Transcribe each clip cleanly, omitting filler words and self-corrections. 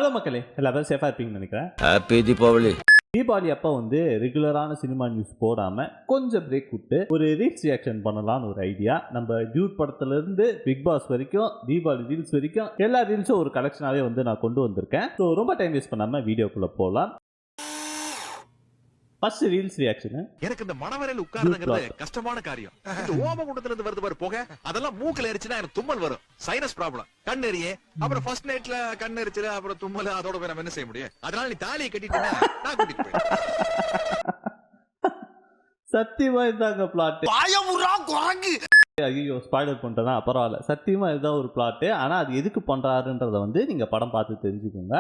Hello மக்களே, எல்லாரும் சேஃபாக இருப்பீங்கன்னு நினைக்கிறேன். ஹாப்பி தீபாவளி. தீபாவளி அப்போ வந்து ரெகுலரான சினிமா நியூஸ் போடாமல் கொஞ்சம் பிரேக் விட்டு ஒரு ரீல்ஸ் ரியாக்ஷன் பண்ணலான்னு ஒரு ஐடியா. நம்ம டியூட் படத்துலேருந்து பிக் பாஸ் வரைக்கும் தீபாவளி ரீல்ஸ் வரைக்கும் எல்லா ரீல்ஸும் ஒரு கலெக்ஷனாகவே வந்து நான் கொண்டு வந்திருக்கேன். ஸோ ரொம்ப டைம் வேஸ்ட் பண்ணாமல் வீடியோக்குள்ளே போகலாம். First reels reaction. எனக்கு இந்த மணவரையில் உட்கார்ந்துங்கிறது கஷ்டமான காரியம். இந்த ஓமகுண்டத்துல இருந்து வருது பாரு போக, அதெல்லாம் மூக்குல எரிச்சுனா எனக்கு தும்மல் வரும். சைனஸ் ப்ராப்ளம், கண் எரியே. அப்புறம் ஃபர்ஸ்ட் நைட்ல கண் எரிச்சல, அப்புறம் தும்மல். அதோட போய் நம்ம என்ன செய்ய முடியும்? அதனால நீ தாலியை கட்டிட்டேன்னா நான் கூட்டிட்டு போய். சத்தியமா இதாங்க பிளாட். ஐயோ ஸ்பாய்லர் பண்ணிட்டேன்னா பரவாயில்ல. சத்தியமா இதுதான் ஒரு பிளாட்டு. ஆனால் அது எதுக்கு பண்றாருன்றத வந்து நீங்க படம் பார்த்து தெரிஞ்சுக்கோங்க.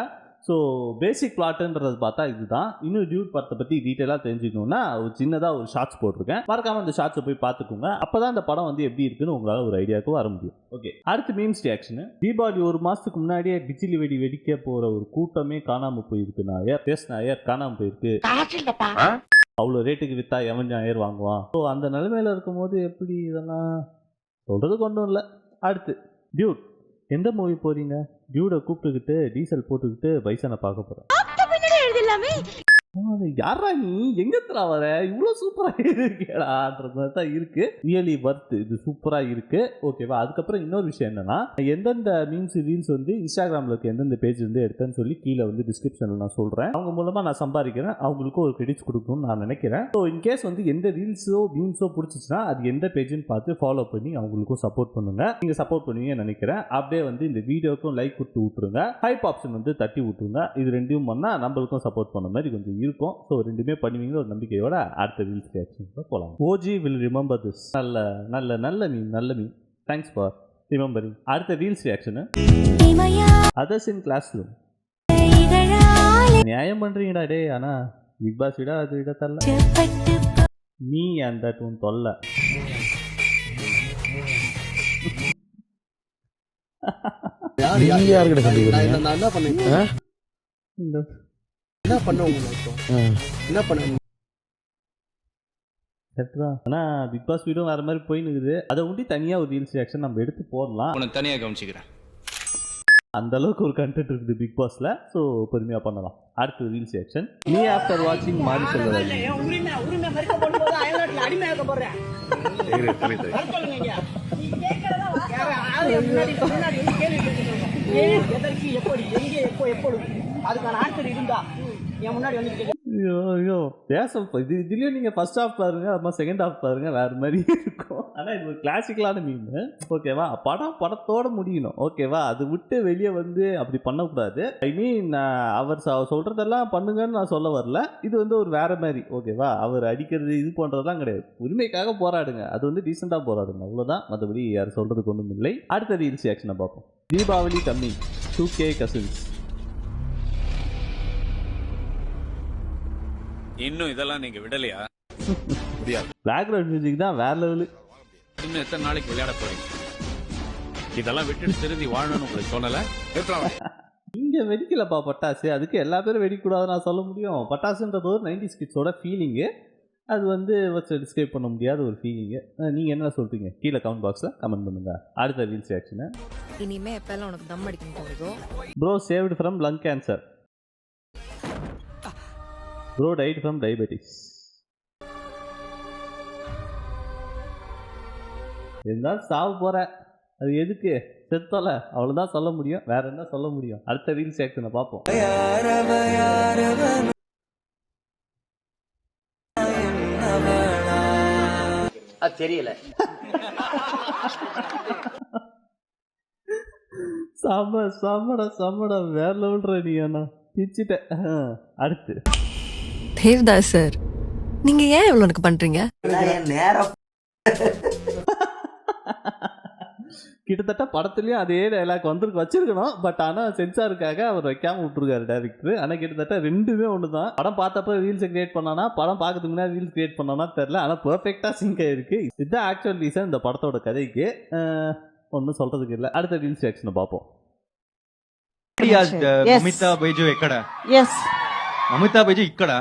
ஸோ பேசிக் பிளாட்டுன்றது பார்த்தா இதுதான். இன்னும் டியூட் படத்தை பற்றி டீட்டெயிலாக தெரிஞ்சுக்கணுன்னா ஒரு சின்னதாக ஒரு ஷார்ட்ஸ் போட்டிருக்கேன். மறக்காம அந்த ஷார்ட்ஸை போய் பார்த்துக்கோங்க. அப்போ தான் இந்த படம் வந்து எப்படி இருக்குன்னு உங்களால் ஒரு ஐடியாவுக்கு வர முடியும். ஓகே, அடுத்து மீம்ஸ் ரியாக்ஷனு. தீபாவளி ஒரு மாதத்துக்கு முன்னாடியே பிஜிலி வெடி வெடிக்க போகிற ஒரு கூட்டமே காணாமல் போயிருக்கு. நாயர் பேச நாயர் காணாமல் போயிருக்கு. அவ்வளோ ரேட்டுக்கு விற்றா எவன் நாயர் வாங்குவான்? ஸோ அந்த நிலைமையில் இருக்கும் போது எப்படி இதெல்லாம் சொல்கிறது ஒன்றும் இல்லை. அடுத்து டியூட் எந்த மூவி போறீங்க? டியூட கூப்பிட்டுக்கிட்டு டீசல் போட்டுக்கிட்டு பைசனை பார்க்க போறேன். யாரா நீ எங்க வர? இவ்வளோ சூப்பரா இருக்கேடான்ற மாதிரி தான் இருக்கு. ரியலி வர்த். இது சூப்பரா இருக்கு. ஓகேவா? அதுக்கப்புறம் இன்னொரு விஷயம் என்னன்னா, எந்தெந்த மீம்ஸ் ரீல்ஸ் வந்து இன்ஸ்டாகிராம்ல இருக்க எந்தெந்த பேஜ் வந்து எடுத்தேன்னு சொல்லி கீழே வந்து டிஸ்கிரிப்ஷன்ல நான் சொல்றேன். அவங்க மூலமா நான் சம்பாதிக்கிறேன். அவங்களுக்கும் ஒரு கிரெடிட்ஸ் கொடுக்கணும்னு நான் நினைக்கிறேன். ஸோ இன்கேஸ் வந்து எந்த ரீல்ஸோ மீம்ஸோ பிடிச்சிச்சுன்னா அது எந்த பேஜ்னு பார்த்து ஃபாலோ பண்ணி அவங்களுக்கும் சப்போர்ட் பண்ணுங்க. நீங்க சப்போர்ட் பண்ணுவீங்கன்னு நினைக்கிறேன். அப்படியே வந்து இந்த வீடியோக்கும் லைக் கொடுத்து விட்டுருங்க. ஹைப் ஆப்ஷன் வந்து தட்டி விட்டுருங்க. இது ரெண்டையும் பண்ணா நம்மளுக்கும் சப்போர்ட் பண்ண மாதிரி கொஞ்சம் இருக்கும். ஸோ ரெண்டுமே பண்ணுவீங்க ஒரு நம்பிக்கையோட அடுத்த ரீல்ஸ் ரியாக்ஷன் போகலாம். OG will remember this. நல்ல நல்ல நல்ல மீம், நல்ல மீம். Thanks for remembering. அடுத்த reels reaction. Others in classroom. நியாயம் பண்றீங்கடா டே. ஆனா பிக் பாஸ் விட அது விட தரல. நீ அந்த உன் தொல்லை. ஆனால் பிக் பாஸ் வீடும் வேற மாதிரி போயின்னு இருக்குது. அதை ஒண்டி தனியாக ஒரு ரீல்ஸ் ரியாக்ஷன் நம்ம எடுத்து போடலாம். உனக்கு தனியாக கவனிச்சுக்கிறேன். அந்த அளவுக்கு ஒரு கண்டென்ட் இருக்குது பிக் பாஸ்ல. ஸோ பொறுமையாக பண்ணலாம். அடுத்து ரீல்ஸ் ரியாக்ஷன். நீ ஆஃப்டர் வாட்சிங் மாறி சொல்லுவாங்க. இதுலயும் நீங்க ஃபர்ஸ்ட் ஹாஃப் பாருங்க, அப்புறமா செகண்ட் ஹாஃப் பாருங்க, வேற மாதிரி இருக்கும். ஆனா இது ஒரு கிளாசிக்கலான மீம். ஓகேவா? படத்தோட முடியணும். ஓகேவா? அது விட்டு வெளியே வந்து அப்படி பண்ணக்கூடாது. ஐ மீன் அவர் சொல்றதெல்லாம் பண்ணுங்கன்னு நான் சொல்ல வரல. இது வந்து ஒரு வேற மாதிரி. ஓகேவா? அவர் அடிக்கிறது இது பண்றதுலாம் கிடையாது. உரிமைக்காக போராடுங்க. அது வந்து டீசெண்டா போராடுங்க. அவ்வளவுதான். மற்றபடி யார் சொல்றதுக்கு ஒன்றும் இல்லை. அடுத்த ரீல்ஸ் ரியாக்ஷனை பார்ப்போம். Deepavali coming 2K cousins. இன்னும் இதெல்லாம் நீங்க விடலையா? பேக்ரவுண்ட் மியூசிக் தான் வேற லெவலு. இன்னும் எத்தனை நாளைக்கு விளையாட போறீங்க? இதெல்லாம் விட்டுட்டு திருந்தி வாழணும்னு உங்களுக்கு தோணல? இங்க வெடிக்கலப்பா பட்டாசு. அதுக்கு எல்லா பேரும் வெடிக்கூடாது நான் சொல்ல முடியும். பட்டாசுன்றது ஒரு 90s கிட்ஸோட ஃபீலிங்கு. அது வந்து டிஸ்கிரைப் பண்ண முடியாத ஒரு ஃபீலிங்கு. நீங்க என்ன சொல்றீங்க? கீழே கமெண்ட் பாக்ஸ்ல கமெண்ட் பண்ணுங்க. அடுத்த ரீல்ஸ் ரியாக்ஷன். இனிமே எப்பெல்லாம் உனக்கு தம் அடிக்கணும் தோணுதோ. Bro saved from lung cancer. Bro died from diabetes. இருந்தாலும் சாவு போற. அது எதுக்கு? செத்தோல. அவ்வளவுதான் சொல்ல முடியும். வேற என்ன சொல்ல முடியும்? அடுத்த ரீல்ஸ் ரியாக்ஷனை பார்ப்போம். அது தெரியல. சமடா வேற லெவல்ற நீ. அண்ணா பிச்சிட்ட. அடுத்து தேவ்தாஸ் சார், நீங்க ஏன் இவ்வளவு எனக்கு பண்றீங்க? கிட்டத்தட்ட படத்துலயும் அதே டைலாக் வச்சிருக்கணும். பட் ஆனா சென்சாருக்காக அவர் வைக்காம விட்டுருக்காரு டைரக்டர். ஆனா கிட்டத்தட்ட ரெண்டுமே ஒண்ணுதான். படம் பார்த்தப்ப ரீல்ஸ் கிரியேட் பண்ணானா, படம் பார்க்கறதுக்கு முன்னாடி ரீல்ஸ் கிரியேட் பண்ணானா தெரியல. ஆனா பெர்ஃபெக்டா சிங்க் ஆயிருக்கு. இதுதான் ஆக்சுவல் ரீசன் இந்த படத்தோட கதைக்கு. ஒன்னும் சொல்றதுக்கு இல்லை. அடுத்த ரீல்ஸ் ரியாக்ஷனை பார்ப்போம். మమితా బైజు ఎక్కడ? మమితా బైజు ఇక్కడ.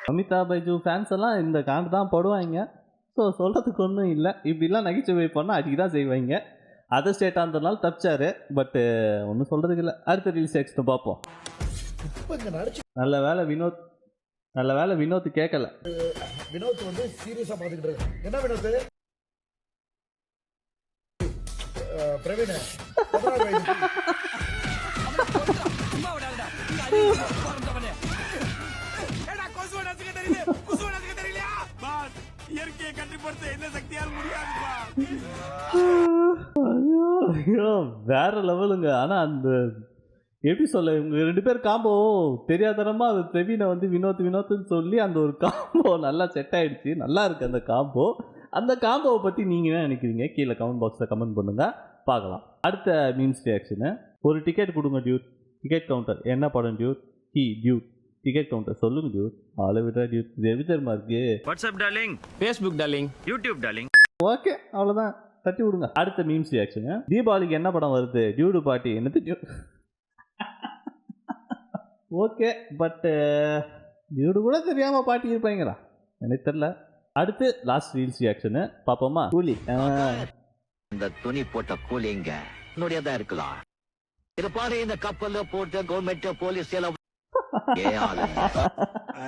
அமிதாப் பைஜு ஃபேன்ஸ் எல்லாம் இந்த காண்டு தான் படுவாங்க. ஸோ சொல்கிறதுக்கு ஒன்றும் இல்லை. இப்படிலாம் நகைச்சுவை பண்ணால் அடிக்க தான் செய்வாங்க. அதர் ஸ்டேட்டாக இருந்ததுனால தப்பிச்சாரு. பட்டு ஒன்றும் சொல்கிறதுக்கு இல்லை. அடுத்த ரீல்ஸ் எக்ஸ்ட்டு பார்ப்போம். நல்ல வேலை வினோத் கேட்கல. வினோத் வந்து சீரியஸா பாத்துக்கிட்டு இருக்கு. என்ன வினோத்? பிரவீன் ஐயோ வேற லெவலுங்க. ஆனா அந்த எப்படி சொல்ல, இவங்க 2 பேர் காம்போ தெரியாதனமா அது பிரவீனை வந்து வினோத்னு சொல்லி அந்த ஒரு காம்போ நல்லா செட் ஆயிடுச்சு. நல்லா இருக்கு அந்த காம்போ. அந்த காம்போவை பற்றி நீங்கள் என்ன நினைக்கிறீங்க? கீழே கமெண்ட் பாக்ஸில் கமெண்ட் பண்ணுங்கள், பார்க்கலாம். அடுத்த மீம்ஸ் ரியாக்ஷனு. ஒரு டிக்கெட் கொடுங்க டியூட். Ticket counter. என்ன படம் டியூட்? டியூட் டிக்கெட் கவுண்டர் சொல்லுங்க டியூட். ஆளை விட்டா டியூட். இது எப்படி தெரியுமா இருக்கு? WhatsApp darling, Facebook darling, YouTube darling. Okay, அவ்வளோதான், தட்டி விடுங்க. அடுத்த மீம்ஸ் ரியாக்ஷனு. தீபாவளிக்கு என்ன படம் வருது? டியூடு பாட்டி. என்னது டியூட்? ஓகே, பட்டு டியூடு கூட தெரியாமல் பாட்டி இருப்பாங்களா? எனக்கு தெரியல. அடுத்து லாஸ்ட் ரீல்ஸ் ரியாக்ஷனு பாப்போமா? கூலி. இந்த துணி போட்ட கூலிங்க என்னுடையதா இருக்கலாம். இது பாரு, இந்த கப்பல்ல போட்ட கவர்மெண்ட் போலீஸ் எல்லாம்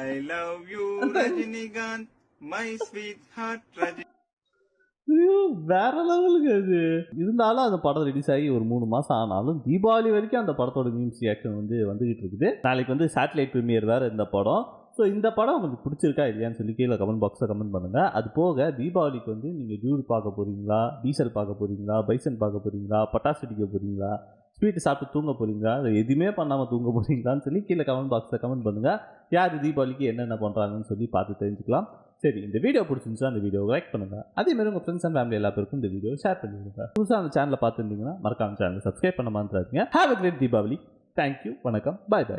I love you Rajinikanth, my sweetheart Rajinikanth. வேற லெவலுக்கு அது. இருந்தாலும் அந்த படம் ரிலீஸ் ஆகி ஒரு 3 மாதம் ஆனாலும் தீபாவளி வரைக்கும் அந்த படத்தோட மீம்ஸ் ரியாக்ஷன் வந்து வந்துகிட்டு இருக்குது. நாளைக்கு வந்து சேட்டலைட் ப்ரீமியர் வேறு இந்த படம். ஸோ இந்த படம் உங்களுக்கு பிடிச்சிருக்கா இல்லையான்னு சொல்லி கீழே கமெண்ட் பாக்ஸில் கமெண்ட் பண்ணுங்கள். அது போக தீபாவளிக்கு வந்து நீங்கள் டியூட் பார்க்க போகிறீங்களா, டீசல் பார்க்க போகிறீங்களா, பைசன் பார்க்க போகிறீங்களா, பட்டாசு அடிக்க போகிறீங்களா, ஸ்வீட்டு சாப்பிட்டு தூங்க போகிறீங்களா, அதை எதுவுமே பண்ணாமல் தூங்க போகிறீங்களான்னு சொல்லி கீழே கமெண்ட் பாக்ஸில் கமெண்ட் பண்ணுங்கள். யார் தீபாவளிக்கு என்னென்ன பண்ணுறாங்கன்னு சொல்லி பார்த்து தெரிஞ்சுக்கலாம். சரி, இந்த வீடியோ பிடிச்சிருந்துச்சா அந்த வீடியோ லைக் பண்ணுங்கள். அதேமாதிரி உங்கள் ஃப்ரெண்ட்ஸ் அண்ட் ஃபேமிலி எல்லா பேருக்கும் இந்த வீடியோ ஷேர் பண்ணிவிடுங்க. புதுசாக அந்த சேனலை பார்த்துருந்தீங்கன்னா மறக்காம சேனலை சப்ஸ்கிரைப் பண்ண மறந்துடாதீங்க. Have a great Deepavali. Thank you, வணக்கம், பாய் பாய்.